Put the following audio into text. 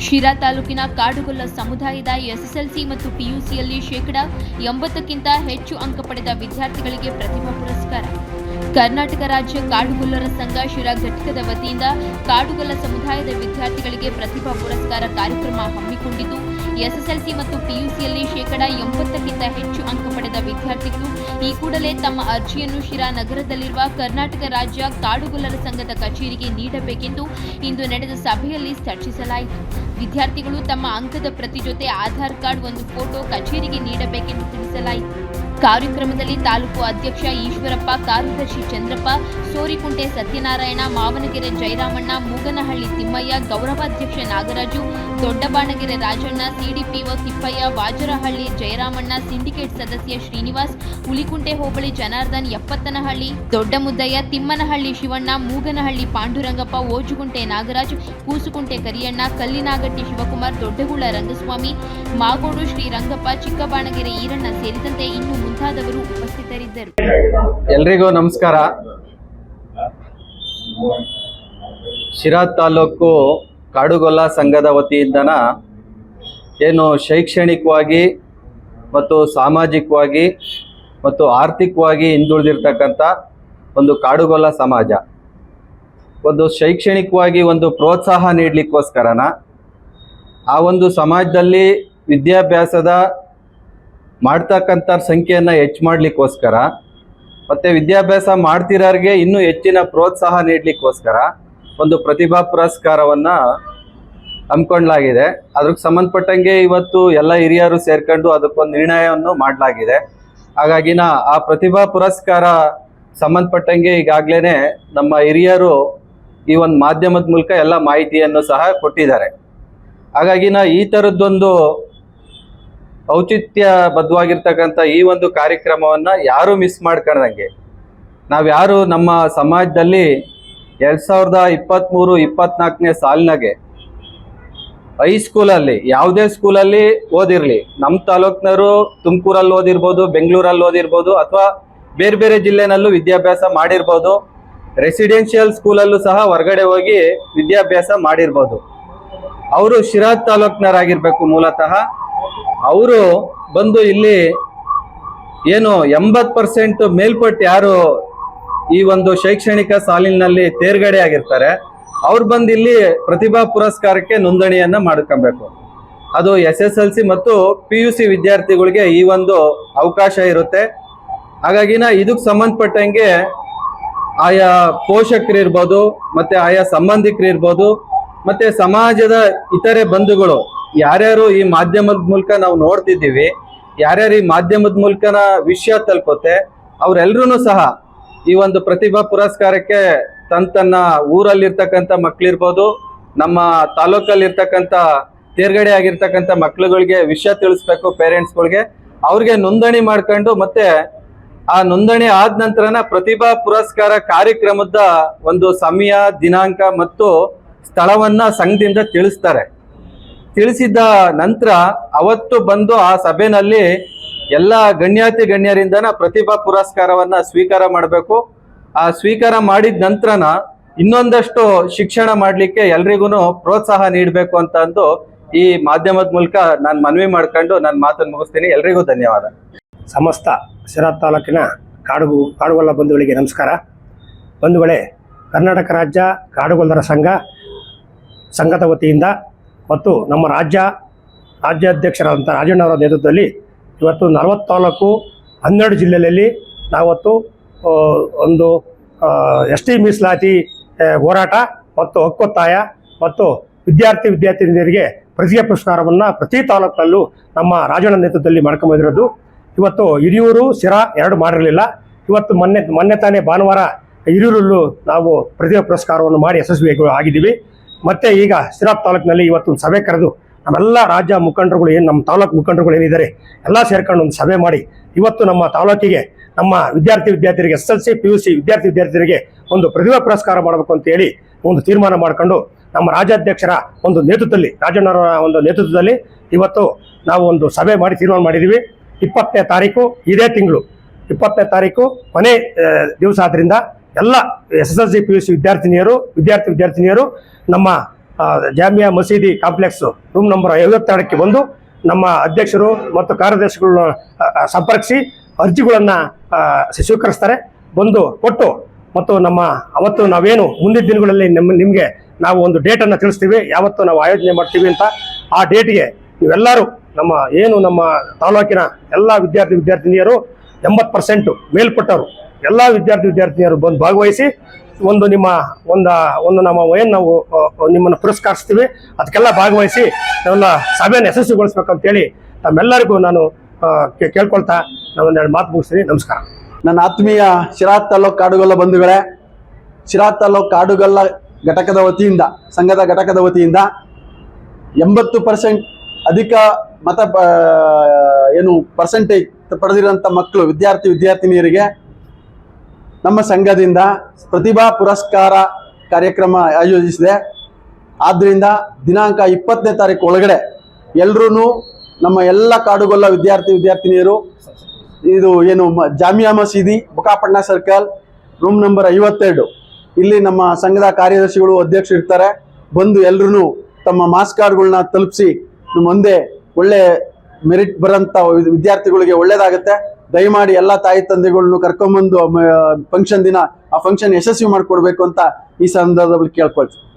ಶಿರಾ ತಾಲೂಕಿನ ಕಾಡುಗೊಲ್ಲ ಸಮುದಾಯದ ಎಸ್ಎಸ್ಎಲ್ಸಿ ಮತ್ತು ಪಿಯುಸಿಯಲ್ಲಿ ಶೇಕಡಾ 80ಕ್ಕಿಂತ ಹೆಚ್ಚು ಅಂಕ ಪಡೆದ ವಿದ್ಯಾರ್ಥಿಗಳಿಗೆ ಪ್ರತಿಭಾ ಪುರಸ್ಕಾರ. ಕರ್ನಾಟಕ ರಾಜ್ಯ ಕಾಡುಗೊಲ್ಲರ ಸಂಘ ಶಿರಾ ಘಟಕದ ವತಿಯಿಂದ ಕಾಡುಗೊಲ್ಲ ಸಮುದಾಯದ ವಿದ್ಯಾರ್ಥಿಗಳಿಗೆ ಪ್ರತಿಭಾ ಪುರಸ್ಕಾರ ಕಾರ್ಯಕ್ರಮ ಹಮ್ಮಿಕೊಂಡಿದ್ದು, ಎಸ್ಎಸ್ಎಲ್ಸಿ ಮತ್ತು ಪಿಯುಸಿಯಲ್ಲಿ ಶೇಕಡಾ 80ಕ್ಕಿಂತ ಹೆಚ್ಚು ಅಂಕ ಪಡೆದ ವಿದ್ಯಾರ್ಥಿಗಳು ಈ ಕೂಡಲೇ ತಮ್ಮ ಅರ್ಜಿಯನ್ನು ಶಿರಾ ನಗರದಲ್ಲಿರುವ ಕರ್ನಾಟಕ ರಾಜ್ಯ ಕಾಡುಗೊಲ್ಲರ ಸಂಘದ ಕಚೇರಿಗೆ ನೀಡಬೇಕೆಂದು ಇಂದು ನಡೆದ ಸಭೆಯಲ್ಲಿ ಚರ್ಚಿಸಲಾಯಿತು. ವಿದ್ಯಾರ್ಥಿಗಳು ತಮ್ಮ ಅಂಕದ ಪ್ರತಿ ಜೊತೆ ಆಧಾರ್ ಕಾರ್ಡ್, ಒಂದು ಫೋಟೋ ಕಚೇರಿಗೆ ನೀಡಬೇಕೆಂದು ತಿಳಿಸಲಾಯಿತು. ಕಾರ್ಯಕ್ರಮದಲ್ಲಿ ತಾಲೂಕು ಅಧ್ಯಕ್ಷ ಈಶ್ವರಪ್ಪ, ಕಾರ್ಯದರ್ಶಿ ಚಂದ್ರಪ್ಪ, ಸೋರಿಕುಂಟೆ ಸತ್ಯನಾರಾಯಣ, ಮಾವನಗೆರೆ ಜಯರಾಮಣ್ಣ, ಮೂಗನಹಳ್ಳಿ ತಿಮ್ಮಯ್ಯ, ಗೌರವಾಧ್ಯಕ್ಷ ನಾಗರಾಜು, ದೊಡ್ಡಬಾಣಗೆರೆ ರಾಜಣ್ಣ, ಸಿಡಿಪಿಒ ತಿಪ್ಪಯ್ಯ, ವಾಜರಹಳ್ಳಿ ಜಯರಾಮಣ್ಣ, ಸಿಂಡಿಕೇಟ್ ಸದಸ್ಯ ಶ್ರೀನಿವಾಸ್, ಹುಲಿಕುಂಟೆ ಹೋಬಳಿ ಜನಾರ್ದನ್, ಯಪ್ಪತ್ತನಹಳ್ಳಿ ದೊಡ್ಡಮುದ್ದಯ್ಯ, ತಿಮ್ಮನಹಳ್ಳಿ ಶಿವಣ್ಣ, ಮೂಗನಹಳ್ಳಿ ಪಾಂಡುರಂಗಪ್ಪ, ಓಜುಗುಂಟೆ ನಾಗರಾಜ್, ಕೂಸುಕುಂಟೆ ಕರಿಯಣ್ಣ, ಕಲ್ಲಿನಾಗಟ್ಟಿ ಶಿವಕುಮಾರ್, ದೊಡ್ಡಗೂಳ ರಂಗಸ್ವಾಮಿ, ಮಾಗೋಡು ಶ್ರೀರಂಗಪ್ಪ, ಚಿಕ್ಕಬಾಣಗೆರೆ ಈರಣ್ಣ ಸೇರಿದಂತೆ ಇನ್ನು ಮುಂತಾದವರು ಉಪಸ್ಥಿತರಿದ್ದರು. ಎಲ್ರಿಗೂ ನಮಸ್ಕಾರ. ಶಿರಾ ತಾಲೂಕು ಕಾಡುಗೊಲ್ಲ ಸಂಘದ ವತಿಯಿಂದನ ಏನು ಶೈಕ್ಷಣಿಕವಾಗಿ ಮತ್ತು ಸಾಮಾಜಿಕವಾಗಿ ಮತ್ತು ಆರ್ಥಿಕವಾಗಿ ಹಿಂದುಳಿದಿರ್ತಕ್ಕಂಥ ಒಂದು ಕಾಡುಗೊಲ್ಲ ಸಮಾಜ, ಒಂದು ಶೈಕ್ಷಣಿಕವಾಗಿ ಒಂದು ಪ್ರೋತ್ಸಾಹ ನೀಡಲಿಕ್ಕೋಸ್ಕರನ ಆ ಒಂದು ಸಮಾಜದಲ್ಲಿ ವಿದ್ಯಾಭ್ಯಾಸದ ಮಾಡ್ತಕ್ಕಂಥ ಸಂಖ್ಯೆಯನ್ನು ಹೆಚ್ಚು ಮಾಡಲಿಕ್ಕೋಸ್ಕರ ಮತ್ತು ವಿದ್ಯಾಭ್ಯಾಸ ಮಾಡ್ತಿರೋರಿಗೆ ಇನ್ನೂ ಹೆಚ್ಚಿನ ಪ್ರೋತ್ಸಾಹ ನೀಡಲಿಕ್ಕೋಸ್ಕರ ಒಂದು ಪ್ರತಿಭಾ ಪುರಸ್ಕಾರವನ್ನು ಹಮ್ಮಿಕೊಳ್ಳಲಾಗಿದೆ. ಅದಕ್ಕೆ ಸಂಬಂಧಪಟ್ಟಂಗೆ ಇವತ್ತು ಎಲ್ಲ ಹಿರಿಯರು ಸೇರ್ಕೊಂಡು ಅದಕ್ಕೊಂದು ನಿರ್ಣಯವನ್ನು ಮಾಡಲಾಗಿದೆ. ಹಾಗಾಗಿ ಆ ಪ್ರತಿಭಾ ಪುರಸ್ಕಾರ ಸಂಬಂಧಪಟ್ಟಂಗೆ ಈಗಾಗಲೇ ನಮ್ಮ ಹಿರಿಯರು ಈ ಒಂದು ಮಾಧ್ಯಮದ ಮೂಲಕ ಎಲ್ಲ ಮಾಹಿತಿಯನ್ನು ಸಹ ಕೊಟ್ಟಿದ್ದಾರೆ. ಹಾಗಾಗಿ ಈ ಥರದ್ದೊಂದು ಔಚಿತ್ಯಬದ್ಧವಾಗಿರ್ತಕ್ಕಂಥ ಈ ಒಂದು ಕಾರ್ಯಕ್ರಮವನ್ನು ಯಾರೂ ಮಿಸ್ ಮಾಡ್ಕೊಂಡಂಗೆ, ನಾವ್ಯಾರು ನಮ್ಮ ಸಮಾಜದಲ್ಲಿ 2023-24ನೇ ಸಾಲಿನಾಗೆ ಹೈಸ್ಕೂಲಲ್ಲಿ ಯಾವುದೇ ಸ್ಕೂಲಲ್ಲಿ ಓದಿರಲಿ, ನಮ್ಮ ತಾಲೂಕಿನವರು ತುಮಕೂರಲ್ಲಿ ಓದಿರ್ಬೋದು, ಬೆಂಗಳೂರಲ್ಲಿ ಓದಿರ್ಬೋದು, ಅಥವಾ ಬೇರೆ ಬೇರೆ ಜಿಲ್ಲೆನಲ್ಲೂ ವಿದ್ಯಾಭ್ಯಾಸ ಮಾಡಿರ್ಬೋದು, ರೆಸಿಡೆನ್ಷಿಯಲ್ ಸ್ಕೂಲಲ್ಲೂ ಸಹ ಹೊರಗಡೆ ಹೋಗಿ ವಿದ್ಯಾಭ್ಯಾಸ ಮಾಡಿರ್ಬೋದು. ಅವರು ಶಿರಾ ತಾಲೂಕಿನವರಾಗಿರ್ಬೇಕು. ಮೂಲತಃ ಅವರು ಬಂದು ಇಲ್ಲಿ ಏನು 80% ಮೇಲ್ಪಟ್ಟು ಯಾರು ಈ ಒಂದು ಶೈಕ್ಷಣಿಕ ಸಾಲಿನಲ್ಲಿ ತೇರ್ಗಡೆ ಆಗಿರ್ತಾರೆ, ಅವ್ರು ಬಂದು ಇಲ್ಲಿ ಪ್ರತಿಭಾ ಪುರಸ್ಕಾರಕ್ಕೆ ನೋಂದಣಿಯನ್ನ ಮಾಡ್ಕೊಬೇಕು. ಅದು SSLC ಮತ್ತು PUC ವಿದ್ಯಾರ್ಥಿಗಳಿಗೆ ಈ ಒಂದು ಅವಕಾಶ ಇರುತ್ತೆ. ಹಾಗಾಗಿ ಇದಕ್ಕೆ ಸಂಬಂಧಪಟ್ಟಂಗೆ ಆಯಾ ಪೋಷಕರಿರ್ಬೋದು, ಮತ್ತೆ ಆಯಾ ಸಂಬಂಧಿಕರಿರ್ಬೋದು, ಮತ್ತೆ ಸಮಾಜದ ಇತರೆ ಬಂಧುಗಳು ಯಾರ್ಯಾರು ಈ ಮಾಧ್ಯಮದ ಮೂಲಕ ನಾವು ನೋಡ್ತಿದ್ದೀವಿ, ಯಾರ್ಯಾರು ಈ ಮಾಧ್ಯಮದ ಮೂಲಕನ ವಿಷಯ ತಲುಪುತ್ತೆ, ಅವರೆಲ್ಲರೂ ಸಹ ಈ ಒಂದು ಪ್ರತಿಭಾ ಪುರಸ್ಕಾರಕ್ಕೆ ತನ್ನ ಊರಲ್ಲಿರ್ತಕ್ಕಂಥ ಮಕ್ಳಿರ್ಬೋದು, ನಮ್ಮ ತಾಲೂಕಲ್ಲಿರ್ತಕ್ಕಂಥ ತೇರ್ಗಡೆ ಆಗಿರ್ತಕ್ಕಂಥ ಮಕ್ಳುಗಳಿಗೆ ವಿಷಯ ತಿಳಿಸ್ಬೇಕು. ಪೇರೆಂಟ್ಸ್ಗಳಿಗೆ ಅವ್ರಿಗೆ ನೋಂದಣಿ ಮಾಡ್ಕೊಂಡು, ಮತ್ತೆ ಆ ನೋಂದಣಿ ಆದ ನಂತರನ ಪ್ರತಿಭಾ ಪುರಸ್ಕಾರ ಕಾರ್ಯಕ್ರಮದ ಒಂದು ಸಮಯ, ದಿನಾಂಕ ಮತ್ತು ಸ್ಥಳವನ್ನ ಸಂಘದಿಂದ ತಿಳಿಸ್ತಾರೆ. ತಿಳಿಸಿದ ನಂತರ ಅವತ್ತು ಬಂದು ಆ ಸಭೆಯಲ್ಲಿ ಎಲ್ಲ ಗಣ್ಯರಿಂದನ ಪ್ರತಿಭಾ ಪುರಸ್ಕಾರವನ್ನ ಸ್ವೀಕಾರ ಮಾಡಬೇಕು. ಆ ಸ್ವೀಕಾರ ಮಾಡಿದ ನಂತರನ ಇನ್ನೊಂದಷ್ಟು ಶಿಕ್ಷಣ ಮಾಡಲಿಕ್ಕೆ ಎಲ್ರಿಗೂ ಪ್ರೋತ್ಸಾಹ ನೀಡಬೇಕು ಅಂತ ಅಂದು ಈ ಮಾಧ್ಯಮದ ಮೂಲಕ ನಾನು ಮನವಿ ಮಾಡ್ಕೊಂಡು ನನ್ನ ಮಾತನ್ನು ಮುಗಿಸ್ತೀನಿ. ಎಲ್ರಿಗೂ ಧನ್ಯವಾದ. ಸಮಸ್ತ ಶಿರಾ ತಾಲೂಕಿನ ಕಾಡುಗೊಲ್ಲ ಬಂಧುಗಳಿಗೆ ನಮಸ್ಕಾರ. ಬಂಧುಗಳೇ, ಕರ್ನಾಟಕ ರಾಜ್ಯ ಕಾಡುಗೊಲ್ಲರ ಸಂಘದ ವತಿಯಿಂದ ಮತ್ತು ನಮ್ಮ ರಾಜ್ಯಾಧ್ಯಕ್ಷರಾದಂಥ ರಾಜಣ್ಣವರ ನೇತೃತ್ವದಲ್ಲಿ ಇವತ್ತು 40 ತಾಲೂಕು 12 ಜಿಲ್ಲೆಯಲ್ಲಿ ನಾವತ್ತು ಒಂದು ST ಮೀಸಲಾತಿ ಹೋರಾಟ ಮತ್ತು ಹಕ್ಕೊತ್ತಾಯ ಮತ್ತು ವಿದ್ಯಾರ್ಥಿನಿಯರಿಗೆ ಪ್ರತಿಭಾ ಪುರಸ್ಕಾರವನ್ನು ಪ್ರತಿ ತಾಲೂಕಲ್ಲೂ ನಮ್ಮ ರಾಜಣ್ಣ ನೇತೃತ್ವದಲ್ಲಿ ಮಾಡ್ಕೊಂಬಂದಿರೋದು. ಇವತ್ತು ಹಿರಿಯೂರು, ಶಿರಾ 2 ಮಾಡಿರಲಿಲ್ಲ. ಇವತ್ತು ಮೊನ್ನೆ ತಾನೇ ಭಾನುವಾರ ಹಿರಿಯೂರಲ್ಲೂ ನಾವು ಪ್ರತಿಭಾ ಪುರಸ್ಕಾರವನ್ನು ಮಾಡಿ ಯಶಸ್ವಿ ಆಗಿದ್ದೀವಿ. ಮತ್ತು ಈಗ ಶಿರಾ ತಾಲೂಕಿನಲ್ಲಿ ಇವತ್ತು ಸಭೆ ಕರೆದು ನಮ್ಮೆಲ್ಲ ರಾಜ್ಯ ಮುಖಂಡರುಗಳು ಏನು ನಮ್ಮ ತಾಲೂಕು ಮುಖಂಡರುಗಳು ಏನಿದ್ದಾರೆ ಎಲ್ಲ ಸೇರ್ಕೊಂಡು ಒಂದು ಸಭೆ ಮಾಡಿ ಇವತ್ತು ನಮ್ಮ ತಾಲೂಕಿಗೆ ನಮ್ಮ ವಿದ್ಯಾರ್ಥಿನಿಯರಿಗೆ SSLC PUC ವಿದ್ಯಾರ್ಥಿನಿಯರಿಗೆ ಒಂದು ಪ್ರತಿಭಾ ಪುರಸ್ಕಾರ ಮಾಡಬೇಕು ಅಂತೇಳಿ ಒಂದು ತೀರ್ಮಾನ ಮಾಡಿಕೊಂಡು ನಮ್ಮ ರಾಜ್ಯಾಧ್ಯಕ್ಷರ ಒಂದು ನೇತೃತ್ವದಲ್ಲಿ, ರಾಜಣ್ಣವರ ಒಂದು ನೇತೃತ್ವದಲ್ಲಿ ಇವತ್ತು ನಾವು ಒಂದು ಸಭೆ ಮಾಡಿ ತೀರ್ಮಾನ ಮಾಡಿದ್ದೀವಿ. 20ನೇ ತಾರೀಕು ಇದೇ ತಿಂಗಳು 20ನೇ ತಾರೀಕು ಕೊನೆ ದಿವಸ ಆದ್ದರಿಂದ ಎಲ್ಲ SSLC PUC ವಿದ್ಯಾರ್ಥಿನಿಯರು ನಮ್ಮ ಜಾಮಿಯಾ ಮಸೀದಿ ಕಾಂಪ್ಲೆಕ್ಸ್ ರೂಮ್ ನಂಬರ್ 52ಕ್ಕೆ ಬಂದು ನಮ್ಮ ಅಧ್ಯಕ್ಷರು ಮತ್ತು ಕಾರ್ಯದರ್ಶಿಗಳನ್ನ ಸಂಪರ್ಕಿಸಿ ಅರ್ಜಿಗಳನ್ನು ಸ್ವೀಕರಿಸ್ತಾರೆ. ಬಂದು ಕೊಟ್ಟು ಮತ್ತು ಅವತ್ತು ನಾವೇನು ಮುಂದಿನ ದಿನಗಳಲ್ಲಿ ನಿಮಗೆ ನಾವು ಒಂದು ಡೇಟನ್ನು ತಿಳಿಸ್ತೀವಿ, ಯಾವತ್ತು ನಾವು ಆಯೋಜನೆ ಮಾಡ್ತೀವಿ ಅಂತ. ಆ ಡೇಟ್ಗೆ ನೀವೆಲ್ಲರೂ ನಮ್ಮ ತಾಲೂಕಿನ ಎಲ್ಲ ವಿದ್ಯಾರ್ಥಿನಿಯರು 80% ಮೇಲ್ಪಟ್ಟವರು ಎಲ್ಲ ವಿದ್ಯಾರ್ಥಿನಿಯರು ಬಂದು ಭಾಗವಹಿಸಿ ಒಂದು ನಮ್ಮ ಏನು ನಾವು ನಿಮ್ಮನ್ನು ಪುರಸ್ಕರಿಸ್ತೀವಿ ಅದಕ್ಕೆಲ್ಲ ಭಾಗವಹಿಸಿ ನಾವೆಲ್ಲ ಸಭೆಯನ್ನು ಯಶಸ್ವಿಗೊಳಿಸ್ಬೇಕಂತೇಳಿ ತಮ್ಮೆಲ್ಲರಿಗೂ ನಾನು ಕೇಳ್ಕೊಳ್ತಾ ನಾವೊಂದೆರಡು ಮಾತು ಮುಗಿಸ್ತೀನಿ. ನಮಸ್ಕಾರ. ನನ್ನ ಆತ್ಮೀಯ ಶಿರಾ ತಾಲೂಕು ಕಾಡುಗೊಲ್ಲ ಬಂಧುಗಳೇ, ಶಿರಾ ತಾಲೂಕು ಕಾಡುಗೊಲ್ಲ ಘಟಕದ ವತಿಯಿಂದ ಸಂಘದ ಘಟಕದ ವತಿಯಿಂದ 80% ಅಧಿಕ ಪರ್ಸೆಂಟೇಜ್ ಪಡೆದಿರುವಂಥ ಮಕ್ಕಳು ವಿದ್ಯಾರ್ಥಿನಿಯರಿಗೆ ನಮ್ಮ ಸಂಘದಿಂದ ಪ್ರತಿಭಾ ಪುರಸ್ಕಾರ ಕಾರ್ಯಕ್ರಮ ಆಯೋಜಿಸಿದೆ. ಆದ್ದರಿಂದ ದಿನಾಂಕ 20ನೇ ತಾರೀಕು ಒಳಗಡೆ ಎಲ್ಲರೂ ನಮ್ಮ ಎಲ್ಲ ಕಾಡುಗೊಲ್ಲ ವಿದ್ಯಾರ್ಥಿನಿಯರು ಇದು ಜಾಮಿಯಾ ಮಸೀದಿ ಬುಕಾಪಟ್ನ ಸರ್ಕಲ್ ರೂಮ್ ನಂಬರ್ 52 ಇಲ್ಲಿ ನಮ್ಮ ಸಂಘದ ಕಾರ್ಯದರ್ಶಿಗಳು ಅಧ್ಯಕ್ಷರು ಇರ್ತಾರೆ. ಬಂದು ಎಲ್ಲರೂ ತಮ್ಮ ಮಾಸ್ ಕಾರ್ಡ್ಗಳನ್ನ ತಲುಪಿಸಿ ಮುಂದೆ ಒಳ್ಳೆ ಮೆರಿಟ್ ಬರೋಂಥ ವಿದ್ಯಾರ್ಥಿಗಳಿಗೆ ಒಳ್ಳೇದಾಗುತ್ತೆ. ದಯಮಾಡಿ ಎಲ್ಲ ತಾಯಿ ತಂದೆಗಳನ್ನು ಕರ್ಕೊಂಬಂದು ಫಂಕ್ಷನ್ ದಿನ ಆ ಫಂಕ್ಷನ್ ಯಶಸ್ವಿ ಮಾಡಿಕೊಡ್ಬೇಕು ಅಂತ ಈ ಸಂದರ್ಭದಲ್ಲಿ ಕೇಳ್ಕೊಳ್ತೀವಿ.